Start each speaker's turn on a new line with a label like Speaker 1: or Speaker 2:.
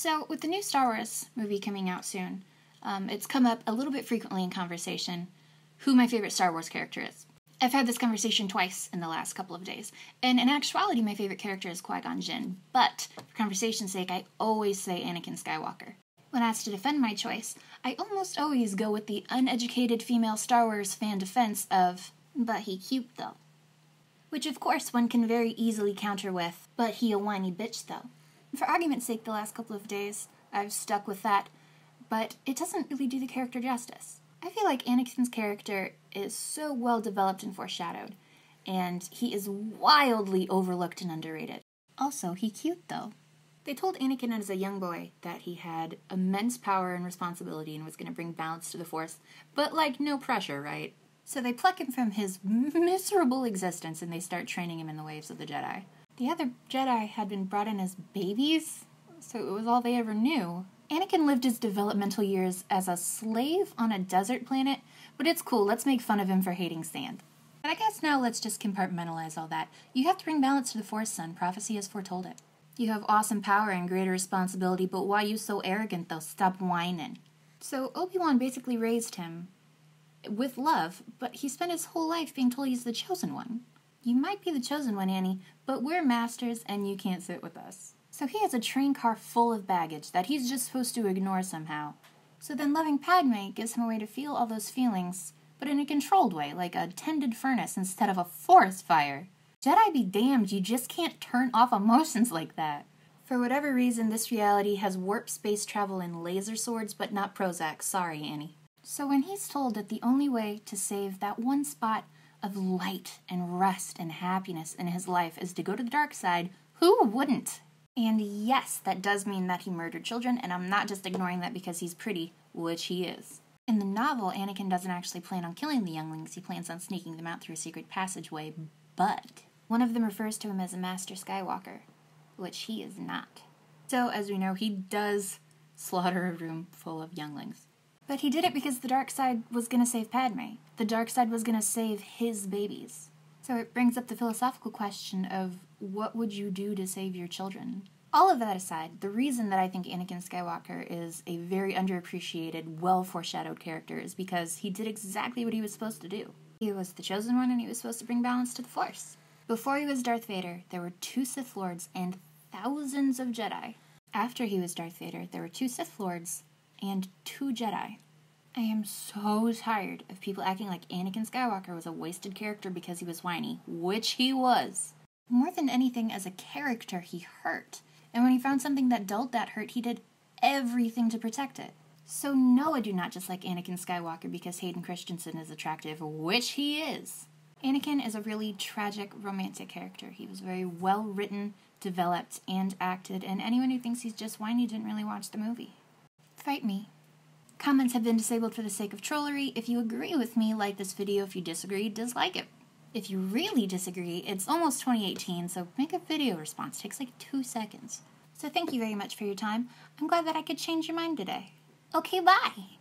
Speaker 1: So, with the new Star Wars movie coming out soon, it's come up a little bit frequently in conversation who my favorite Star Wars character is. I've had this conversation twice in the last couple of days, and in actuality, my favorite character is Qui-Gon Jinn, but for conversation's sake, I always say Anakin Skywalker. When asked to defend my choice, I almost always go with the uneducated female Star Wars fan defense of, but he cute though. Which of course one can very easily counter with, but he a whiny bitch though. For argument's sake, the last couple of days, I've stuck with that, but it doesn't really do the character justice. I feel like Anakin's character is so well developed and foreshadowed, and he is wildly overlooked and underrated. Also, he cute though. They told Anakin as a young boy that he had immense power and responsibility and was going to bring balance to the Force, but like no pressure, right? So they pluck him from his miserable existence and they start training him in the ways of the Jedi. The other Jedi had been brought in as babies, so it was all they ever knew. Anakin lived his developmental years as a slave on a desert planet, but it's cool, let's make fun of him for hating sand. But I guess now let's just compartmentalize all that. You have to bring balance to the Force, son. Prophecy has foretold it. You have awesome power and greater responsibility, but why you so arrogant though? Stop whining. So Obi-Wan basically raised him with love, but he spent his whole life being told he's the chosen one. You might be the chosen one, Annie, but we're masters and you can't sit with us. So he has a train car full of baggage that he's just supposed to ignore somehow. So then loving Padme gives him a way to feel all those feelings, but in a controlled way, like a tended furnace instead of a forest fire. Jedi be damned, you just can't turn off emotions like that. For whatever reason, this reality has warp space travel and laser swords, but not Prozac. Sorry, Annie. So when he's told that the only way to save that one spot of light and rest and happiness in his life is to go to the dark side, who wouldn't? And yes, that does mean that he murdered children, and I'm not just ignoring that because he's pretty, which he is. In the novel, Anakin doesn't actually plan on killing the younglings, he plans on sneaking them out through a secret passageway, but one of them refers to him as a Master Skywalker, which he is not. So, as we know, he does slaughter a room full of younglings. But he did it because the dark side was going to save Padme. The dark side was going to save his babies. So it brings up the philosophical question of what would you do to save your children? All of that aside, the reason that I think Anakin Skywalker is a very underappreciated, well-foreshadowed character is because he did exactly what he was supposed to do. He was the chosen one and he was supposed to bring balance to the Force. Before he was Darth Vader, there were 2 Sith Lords and thousands of Jedi. After he was Darth Vader, there were 2 Sith Lords and 2 Jedi. I am so tired of people acting like Anakin Skywalker was a wasted character because he was whiny, which he was. More than anything, as a character, he hurt. And when he found something that dulled that hurt, he did everything to protect it. So no, I do not just like Anakin Skywalker because Hayden Christensen is attractive, which he is. Anakin is a really tragic, romantic character. He was very well written, developed, and acted, and anyone who thinks he's just whiny didn't really watch the movie. Fight me. Comments have been disabled for the sake of trollery. If you agree with me, like this video. If you disagree, dislike it. If you really disagree, it's almost 2018, so make a video response. It takes like 2 seconds. So thank you very much for your time. I'm glad that I could change your mind today. Okay, bye!